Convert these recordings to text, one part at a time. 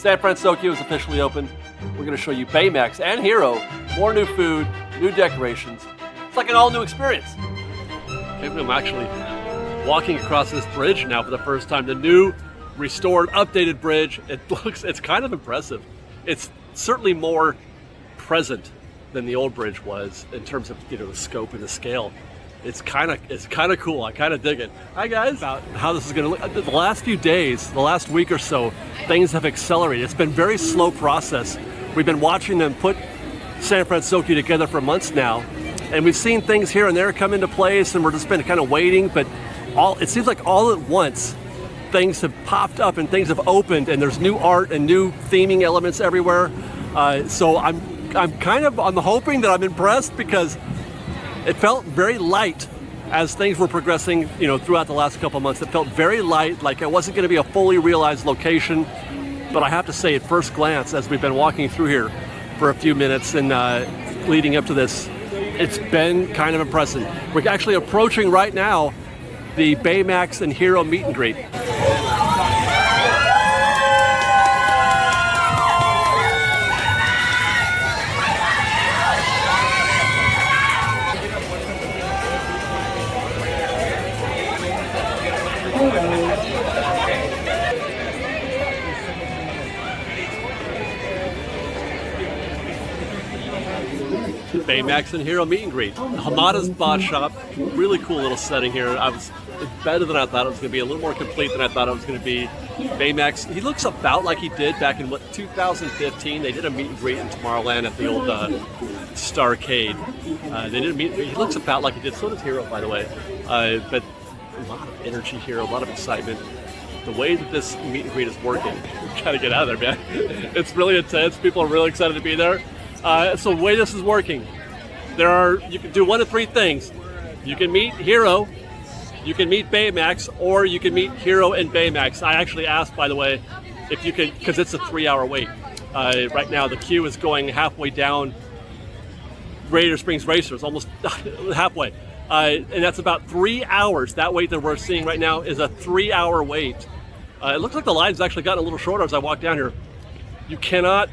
San Fransokyo is officially open. We're going to show you Baymax and Hero, more new food, new decorations. It's like an all-new experience. I'm actually walking across this bridge now for the first time. The new, restored, updated bridge. It's kind of impressive. It's certainly more present than the old bridge was in terms of, you know, the scope and the scale. It's kind of cool. I kind of dig it. Hi guys. About how this is going to look. The last few days, the last week or so, things have accelerated. It's been a very slow process. We've been watching them put San Fransokyo together for months now, and we've seen things here and there come into place, and we're just been kind of waiting. But it seems like all at once, things have popped up and things have opened, and there's new art and new theming elements everywhere. So I'm hoping that I'm impressed, because it felt very light as things were progressing, you know, throughout the last couple of months. It felt very light, like it wasn't going to be a fully realized location. But I have to say, at first glance, as we've been walking through here for a few minutes and leading up to this, it's been kind of impressive. We're actually approaching right now the Baymax and Hero meet and greet. Baymax and Hero meet and greet. Hamada's Bot Shop, really cool little setting here. It's better than I thought it was going to be, a little more complete than I thought it was going to be. Baymax, he looks about like he did back in 2015. They did a meet and greet in Tomorrowland at the old Starcade. They did a meet and greet. He looks about like he did. So does Hero, by the way. But a lot of energy here, a lot of excitement. The way that this meet and greet is working, you gotta get out of there, man. It's really intense. People are really excited to be there. So the way this is working, you can do one of three things. You can meet Hero, you can meet Baymax, or you can meet Hero and Baymax. I actually asked, by the way, if you could, because it's a 3-hour wait. Right now the queue is going halfway down Radiator Springs Racers, almost halfway. And that's about 3 hours. That wait that we're seeing right now is a 3-hour wait. It looks like the line's actually gotten a little shorter as I walk down here. You cannot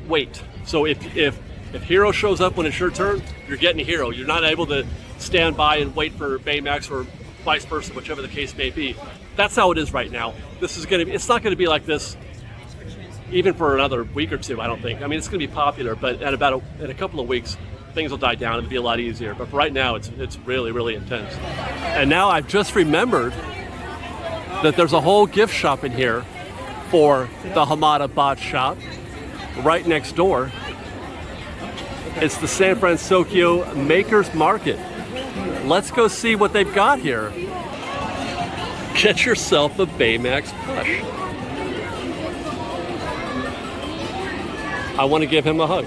wait. So if Hero shows up when it's your turn, you're getting Hero. You're not able to stand by and wait for Baymax or vice versa, whichever the case may be. That's how it is right now. It's not gonna be like this even for another week or two, I don't think. I mean, it's gonna be popular, but in a couple of weeks, things will die down and be a lot easier. But for right now, it's really, really intense. And now I've just remembered that there's a whole gift shop in here for the Hamada Bot Shop right next door. It's the San Fransokyo Makers Market. Let's go see what they've got here. Get yourself a Baymax plush. I want to give him a hug.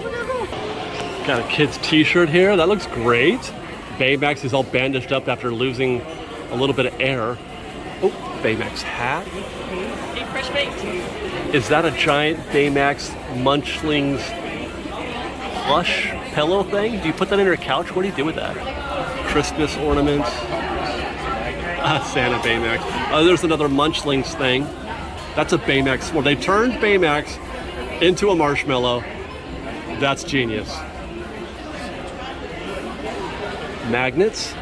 Got a kid's t-shirt here. That looks great. Baymax is all bandaged up after losing a little bit of air. Oh, Baymax hat. Hey, fresh baked. Is that a giant Baymax Munchlings plush pillow thing? Do you put that in your couch? What do you do with that? Christmas ornaments. Santa Baymax. There's another Munchlings thing. That's a Baymax. Well, they turned Baymax into a marshmallow. That's genius. Magnets.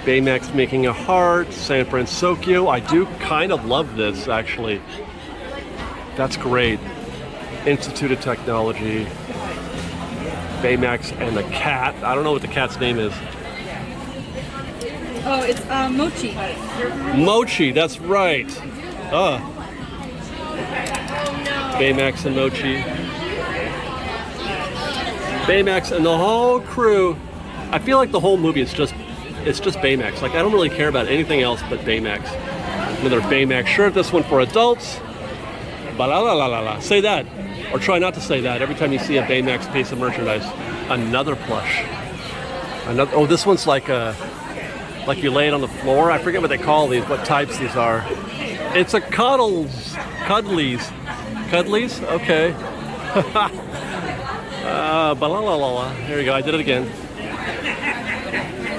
Baymax making a heart. San Fransokyo. I do kind of love this, actually. That's great. Institute of Technology. Baymax and the cat. I don't know what the cat's name is. Oh, it's Mochi. Mochi, that's right. Baymax and Mochi. Baymax and the whole crew. I feel like the whole movie is just Baymax. Like, I don't really care about anything else but Baymax. Another Baymax shirt. This one for adults. Ba-la-la-la-la-la. Say that. Or try not to say that every time you see a Baymax piece of merchandise. Another plush. Oh, this one's like you lay it on the floor. I forget what they call these, what types these are. It's a Cuddlies. Cuddlies? Okay. Ba-la-la-la-la. Here we go, I did it again.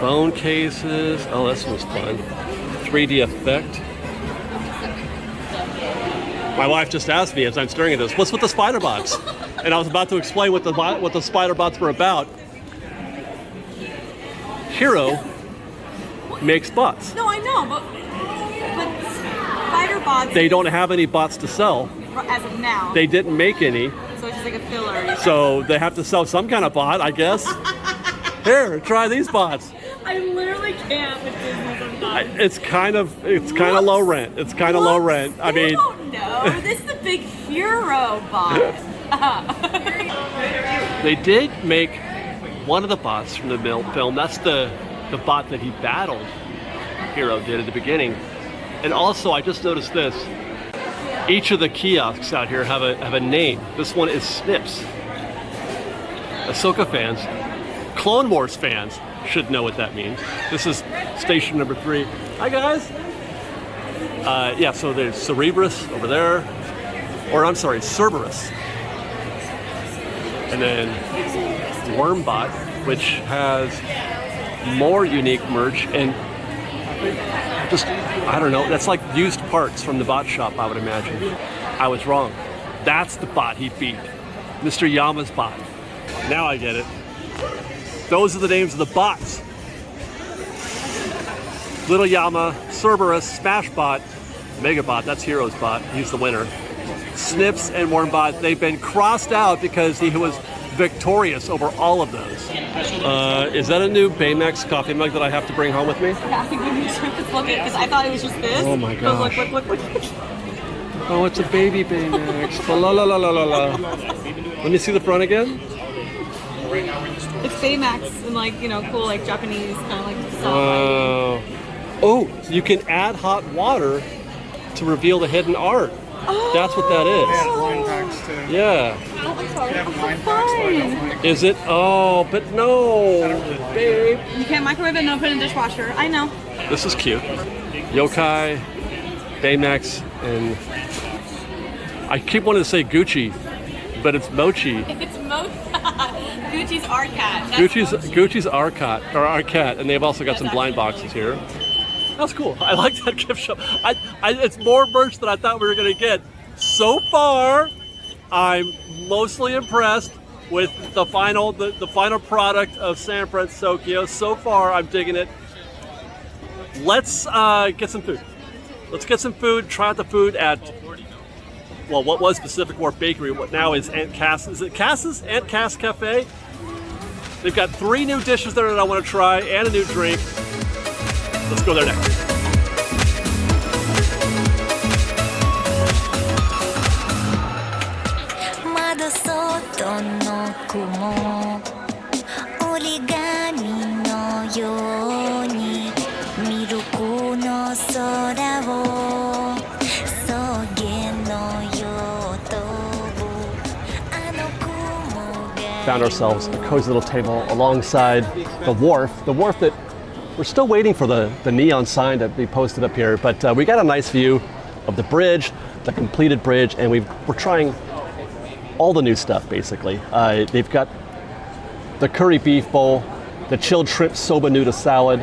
Phone cases. Oh, this one's fun. 3D effect. My wife just asked me as I'm staring at this, what's with the spider bots? And I was about to explain what the spider bots were about. Hero makes bots. No, I know, but spider bots. They don't have any bots to sell. As of now. They didn't make any. So it's just like a filler. So they have to sell some kind of bot, I guess. Here, try these bots. I literally can't with Disney sometimes. It's kind of low rent. It's kind of low rent. I mean, don't know. This is the big hero bot. They did make one of the bots from the film. That's the bot that he battled. Hero did at the beginning. And also, I just noticed this. Each of the kiosks out here have a name. This one is Snips. Ahsoka fans, Clone Wars fans should know what that means. This is station number 3. Hi guys. Yeah, so there's Cerebrus over there, or I'm sorry, Cerberus, and then Wormbot, which has more unique merch and just, I don't know, that's like used parts from the bot shop, I would imagine. I was wrong. That's the bot he beat. Mr. Yama's bot. Now I get it. Those are the names of the bots. Little Yama, Cerberus, Smashbot, Megabot, that's Hero's bot. He's the winner. Snips and Wormbot, they've been crossed out because he was victorious over all of those. Is that a new Baymax coffee mug that I have to bring home with me? Yeah, I think we need to look at it because I thought it was just this. Oh my gosh. Look. Oh, it's a baby Baymax. La la la la la la. Let me see the front again. It's Baymax and like, you know, cool like Japanese kind of like Oh. Oh, you can add hot water to reveal the hidden art. Oh. That's what that is. Yeah, blind packs too. Yeah. Oh, I'm sorry. You have blind Oh, packs, but I don't fine. like Is it? Oh, but no, babe. You can't microwave it, no put it in the dishwasher. I know. This is cute. Yokai, Baymax, and I keep wanting to say Gucci, but it's Mochi. It's Gucci's Arcat. Gucci's Arcat, or Arcat, and they've also got some blind boxes here. That's cool. I like that gift shop. It's more merch than I thought we were going to get. So far, I'm mostly impressed with the final product of San Fransokyo. So far, I'm digging it. Let's get some food. Let's get some food. Try out the food at, well, what was Pacific Wharf Bakery, what now is Aunt Cass. Is it Cass's? Aunt Cass Cafe? They've got 3 new dishes there that I want to try and a new drink. Let's go there next. Found ourselves a cozy little table alongside the wharf that we're still waiting for the neon sign to be posted up here, but we got a nice view of the bridge, the completed bridge, and we're trying all the new stuff basically. They've got the curry beef bowl, the chilled shrimp soba noodle salad,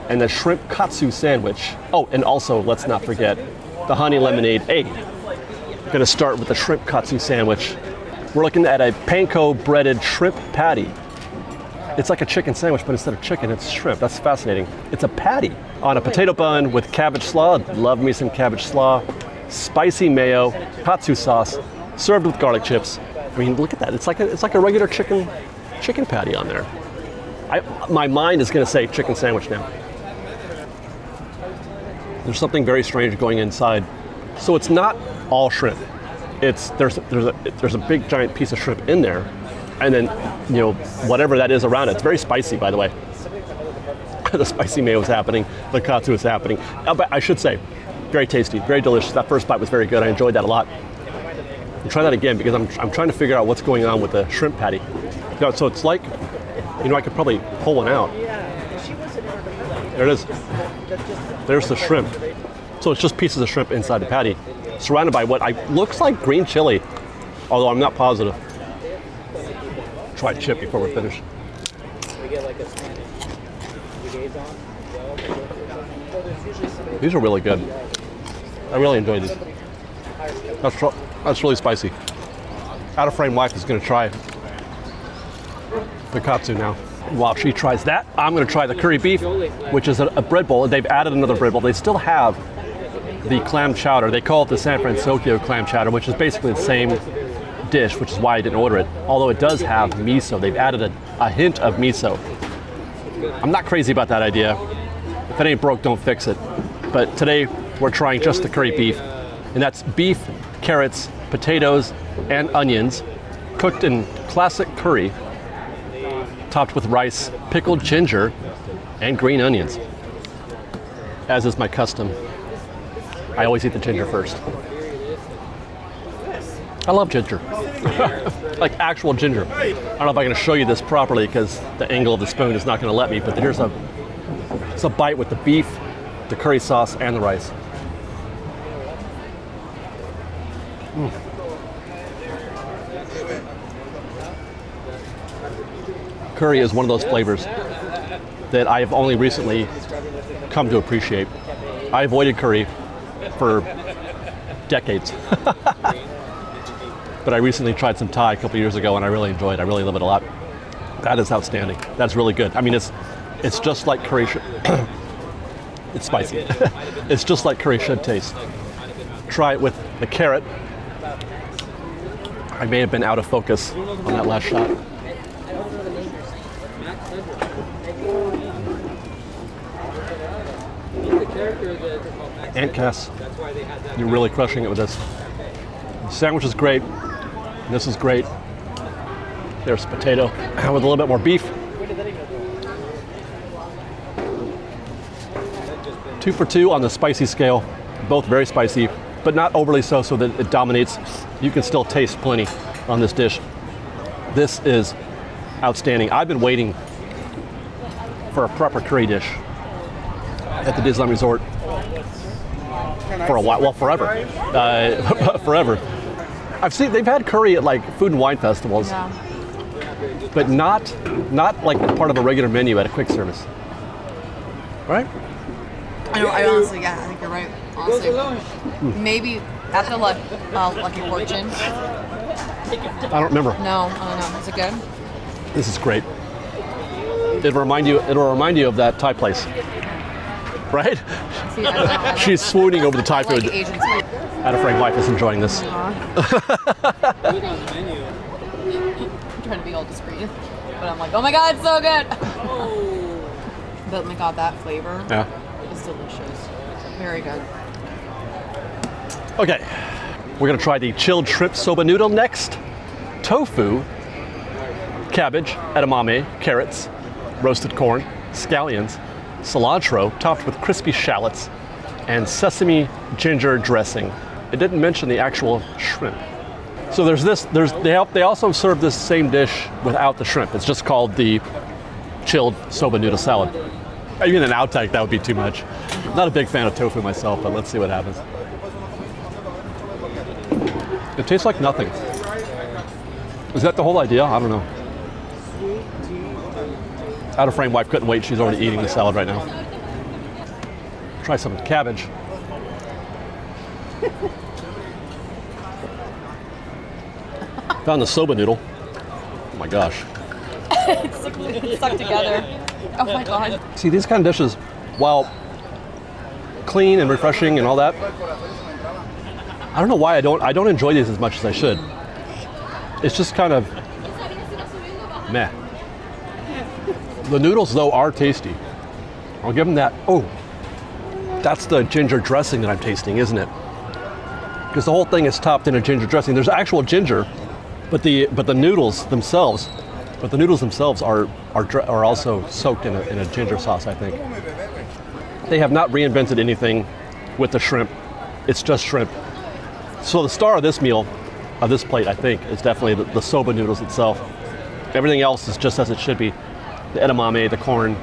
and the shrimp katsu sandwich. Oh, and also let's not forget the honey lemonade egg. We're gonna start with the shrimp katsu sandwich. We're looking at a panko breaded shrimp patty. It's like a chicken sandwich, but instead of chicken, it's shrimp. That's fascinating. It's a patty on a potato bun with cabbage slaw. Love me some cabbage slaw. Spicy mayo, katsu sauce, served with garlic chips. I mean, look at that. It's like a regular chicken patty on there. My mind is going to say chicken sandwich now. There's something very strange going inside. So it's not all shrimp. There's a big giant piece of shrimp in there, and then whatever that is around it. It's very spicy, by the way. The spicy mayo is happening. The katsu is happening. But I should say, very tasty, very delicious. That first bite was very good. I enjoyed that a lot. I'll try that again because I'm trying to figure out what's going on with the shrimp patty. So it's like, I could probably pull one out. There it is. There's the shrimp. So it's just pieces of shrimp inside the patty, surrounded by what looks like green chili, although I'm not positive. Try chip before we're finished. These are really good. I really enjoyed these. That's really spicy. Out of frame wife is going to try the katsu now. While she tries that, I'm going to try the curry beef, which is a bread bowl. They've added another bread bowl. They still have the clam chowder. They call it the San Fransokyo clam chowder, which is basically the same dish, which is why I didn't order it. Although it does have miso. They've added a hint of miso. I'm not crazy about that idea. If it ain't broke, don't fix it. But today we're trying just the curry beef, and that's beef, carrots, potatoes, and onions, cooked in classic curry, topped with rice, pickled ginger, and green onions. As is my custom, I always eat the ginger first. I love ginger. Like actual ginger. I don't know if I can show you this properly because the angle of the spoon is not going to let me, but here's it's a bite with the beef, the curry sauce, and the rice. Curry is one of those flavors that I have only recently come to appreciate. I avoided curry for decades. But I recently tried some Thai a couple years ago and I really enjoyed it. I really love it a lot. That is outstanding. That's really good. I mean, it's just like curry should. It's spicy. It's just like curry should taste. Try it with the carrot. I may have been out of focus on that last shot. Aunt Cass, you're really crushing it with this. The sandwich is great. This is great. There's potato with a little bit more beef. 2 for 2 on the spicy scale. Both very spicy, but not overly so that it dominates. You can still taste plenty on this dish. This is outstanding. I've been waiting for a proper curry dish at the Disneyland Resort for a while, well, forever. Forever. I've seen they've had curry at like food and wine festivals, yeah, but not like part of a regular menu at a quick service. Right? I honestly, yeah, I think you're right. Honestly, maybe at the Lucky Fortune. I don't remember. No, I don't know. Is it good? This is great. It'll remind you of that Thai place, right? See, I don't know. She's swooning over the Thai food. Like Asian food. Out of frame wife is enjoying this. I'm trying to be all discreet, but I'm like, oh my god, it's so good. But my god, that flavor is delicious. Very good. Okay, we're gonna try the chilled shrimp soba noodle next. Tofu, cabbage, edamame, carrots, roasted corn, scallions, cilantro topped with crispy shallots, and sesame ginger dressing. It didn't mention the actual shrimp. So there's this. They also serve this same dish without the shrimp. It's just called the chilled soba noodle salad. Even an outtake, that would be too much. Not a big fan of tofu myself, but let's see what happens. It tastes like nothing. Is that the whole idea? I don't know. Out of frame wife couldn't wait. She's already eating the salad right now. Try some cabbage. Found the soba noodle. Oh my gosh. It's stuck together. Oh my god. See, these kind of dishes, while clean and refreshing and all that, I don't know why I don't enjoy these as much as I should. It's just kind of meh. The noodles though are tasty. I'll give them that. Oh, that's the ginger dressing that I'm tasting, isn't it? Because the whole thing is topped in a ginger dressing. There's actual ginger, but the noodles themselves are also soaked in a ginger sauce, I think. They have not reinvented anything with the shrimp. It's just shrimp. So the star of this meal, of this plate, I think, is definitely the soba noodles itself. Everything else is just as it should be. The edamame, the corn,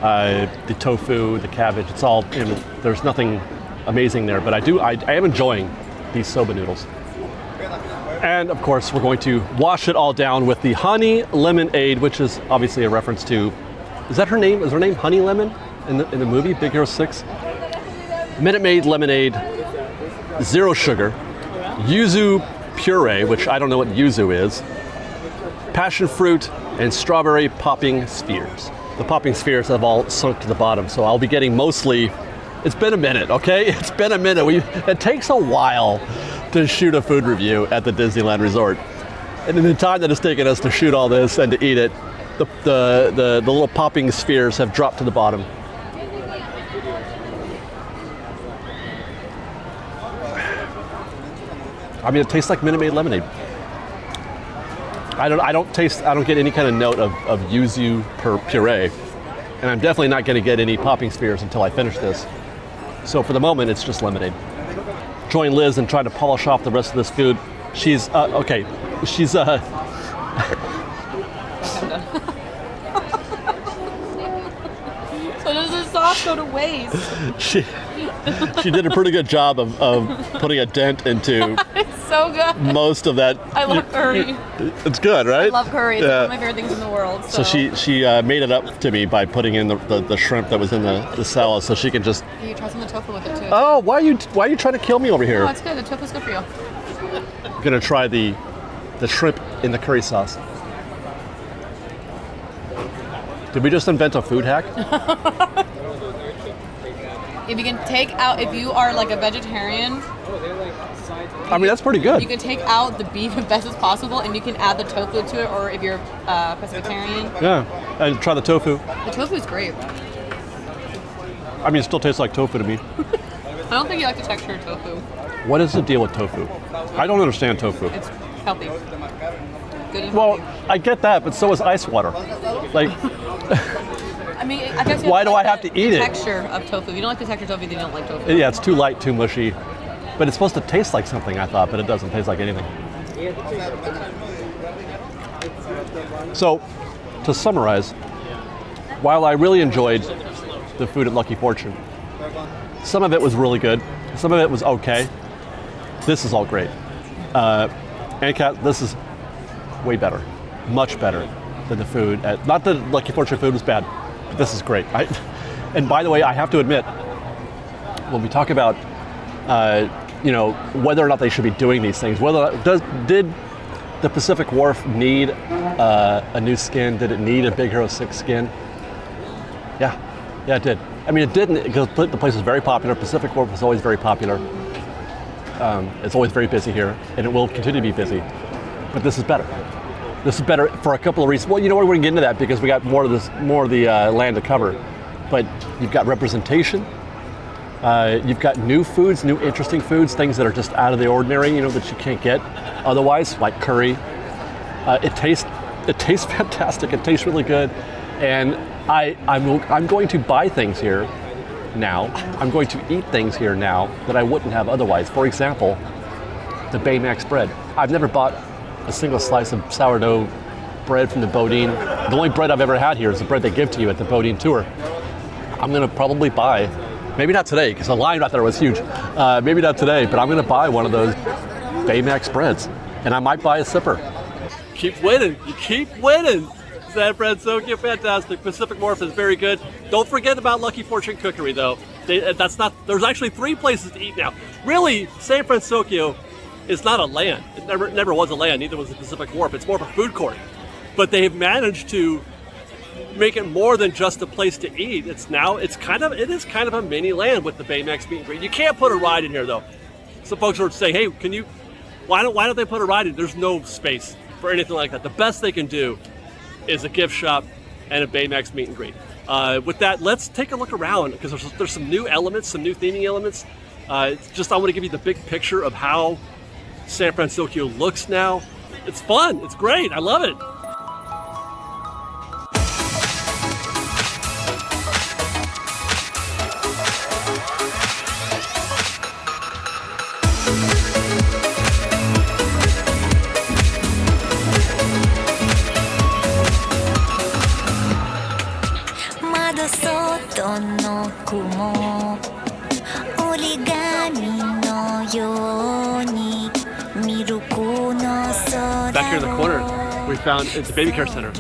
the tofu, the cabbage, it's all, there's nothing amazing there, but I am enjoying these soba noodles. And of course, we're going to wash it all down with the honey lemonade, which is obviously a reference to, is that her name? Is her name Honey Lemon in the movie Big Hero 6? Minute Maid lemonade, 0 sugar, yuzu puree, which I don't know what yuzu is, passion fruit, and strawberry popping spheres. The popping spheres have all sunk to the bottom, so I'll be getting mostly. It's been a minute, okay? It's been a minute. It takes a while to shoot a food review at the Disneyland Resort. And in the time that it's taken us to shoot all this and to eat it, the little popping spheres have dropped to the bottom. I mean, it tastes like Minute Maid lemonade. I don't get any kind of note of yuzu puree, and I'm definitely not going to get any popping spheres until I finish this. So for the moment, it's just lemonade. Join Liz in trying to polish off the rest of this food. She's okay. She's I'm done. So does the sauce go to waste? she did a pretty good job of putting a dent into It's so good. most of that. I love curry. It's good, right? I love curry. It's one of my favorite things in the world. So she made it up to me by putting in the shrimp that was in the salad, so she can just. You try some of the tofu with it too. Oh, why are you trying to kill me over here? No, it's good. The tofu's good for you. I'm gonna try the shrimp in the curry sauce. Did we just invent a food hack? If you can take out, if you are like a vegetarian, I mean, that's pretty good. you can take out the beef as best as possible, and you can add the tofu to it. Or if you're pescatarian, Yeah, and try the tofu. the tofu is great. I mean, it still tastes like tofu to me. I don't think you like the texture of tofu. What is the deal with tofu? I don't understand tofu. It's healthy. Good and Well, healthy. I get that, but so is ice water. Like, I mean, I guess you why do like I have the to eat it? Texture of tofu. If you don't like the texture of tofu, then you don't like tofu. yeah, it's too light, too mushy. But it's supposed to taste like something, I thought, but it doesn't taste like anything. So, to summarize, while I really enjoyed the food at Lucky Fortune, some of it was really good, some of it was okay. This is all great. And Kat, this is way better, much better than the food at, not that Lucky Fortune food was bad, but this is great. And by the way, I have to admit, when we talk about whether or not they should be doing these things, did the Pacific Wharf need a new skin? Did it need a Big Hero 6 skin? Yeah, it did. I mean, it didn't, because the place was very popular. Pacific Wharf was always very popular. It's always very busy here, and it will continue to be busy. But this is better. This is better for a couple of reasons. Well, you know what, we're gonna get into that because we got more of the land to cover. But you've got representation. You've got new foods, new interesting foods, things that are just out of the ordinary, that you can't get otherwise, like curry. It tastes fantastic. It tastes really good, and I'm going to buy things here now. I'm going to eat things here now that I wouldn't have otherwise. For example, the Baymax bread. I've never bought a single slice of sourdough bread from the Bodine. The only bread I've ever had here is the bread they give to you at the Bodine tour. I'm gonna probably buy, maybe not today, because the line right there was huge. Maybe not today, but I'm gonna buy one of those Baymax breads, and I might buy a sipper. Keep winning, you keep winning. San Fransokyo, fantastic. Pacific Wharf is very good. Don't forget about Lucky Fortune Cookery, though. There's actually 3 places to eat now. Really, San Fransokyo is not a land. It never was a land, neither was the Pacific Wharf. It's more of a food court. But they've managed to make it more than just a place to eat. It is kind of a mini land with the Baymax meet and greet. You can't put a ride in here, though. Some folks are saying, hey, why don't they put a ride in? There's no space for anything like that. The best they can do is a gift shop and a Baymax meet and greet. With that, let's take a look around because there's some new elements, some new theming elements. I want to give you the big picture of how San Fransokyo looks now. It's fun. It's great. I love it. Back here in the corner, we found it's a baby care center.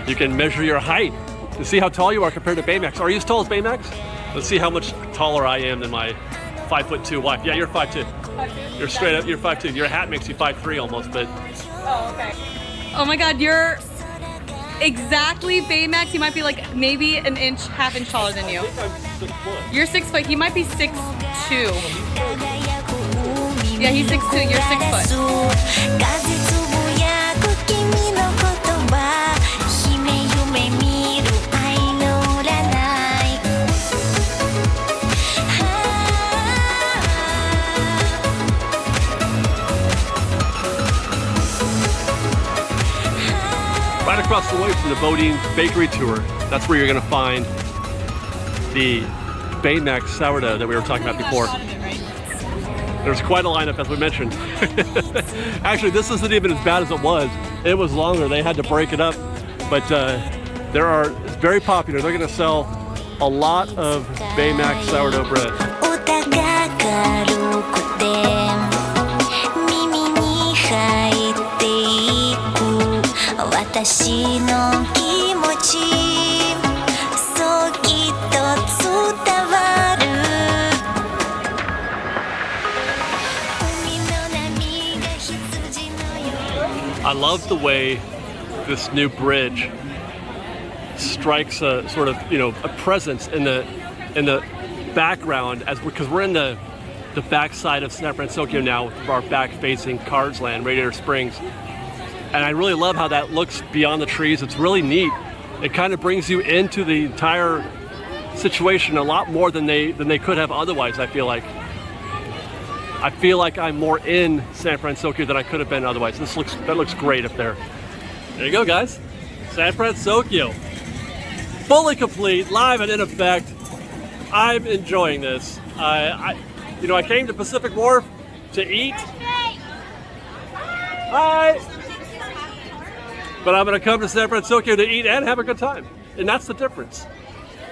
You can measure your height to see how tall you are compared to Baymax. Are you as tall as Baymax? Let's see how much taller I am than my 5'2" wife. Yeah, you're 5'2". You're straight up. You're 5'2". Your hat makes you 5'3" almost, but. Oh, okay. Oh my God, you're exactly Baymax. He might be like maybe an inch, half inch taller than you. I think I'm 6 foot. You're 6 foot. He might be 6'2". Yeah, he's 6'2". You're 6 foot. Right across the way from the Bodine Bakery Tour, that's where you're going to find the Baymax sourdough that we were talking about before. There's quite a lineup, as we mentioned. Actually, this isn't even as bad as it was. It was longer. They had to break it up. But it's very popular. They're going to sell a lot of Baymax sourdough bread. I love the way this new bridge strikes a sort of, a presence in the background, because we're in the backside of San Fransokyo now, with our back-facing Cars Land, Radiator Springs. And I really love how that looks beyond the trees. It's really neat. It kind of brings you into the entire situation a lot more than they could have otherwise, I feel like. I feel like I'm more in San Fransokyo than I could have been otherwise. That looks great up there. There you go, guys. San Fransokyo. Fully complete, live and in effect. I'm enjoying this. I came to Pacific Wharf to eat. Hi. But I'm going to come to San Fransokyo to eat and have a good time. And that's the difference.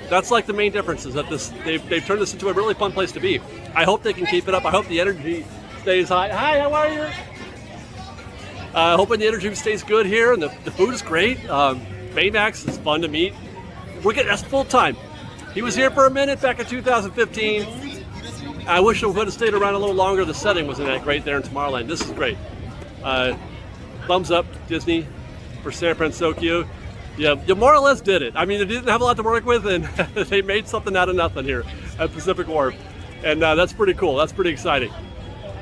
That's like the main difference, is that they've turned this into a really fun place to be. I hope they can keep it up. I hope the energy stays high. Hi, how are you? Hoping the energy stays good here, and the food is great. Baymax is fun to meet. That's full time. He was here for a minute back in 2015. I wish I would have stayed around a little longer. The setting wasn't that great there in Tomorrowland. This is great. Thumbs up, Disney, for San Fransokyo. Yeah, you more or less did it. I mean, they didn't have a lot to work with, and they made something out of nothing here at Pacific Wharf. And that's pretty cool. That's pretty exciting.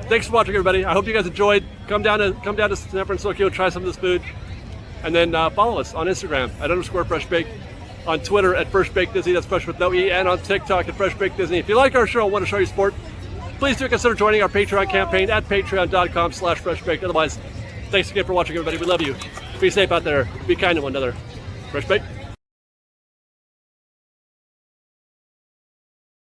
Thanks for watching, everybody. I hope you guys enjoyed. Come down to San Fransokyo, try some of this food, and then follow us on Instagram at _FreshBaked, on Twitter at FreshBakedDisney, that's Fresh with no E, and on TikTok at FreshBakedDisney. If you like our show and want to show your support, please do consider joining our Patreon campaign at patreon.com/FreshBaked. Otherwise, thanks again for watching, everybody. We love you. Be safe out there. Be kind to one another. Fresh Baked.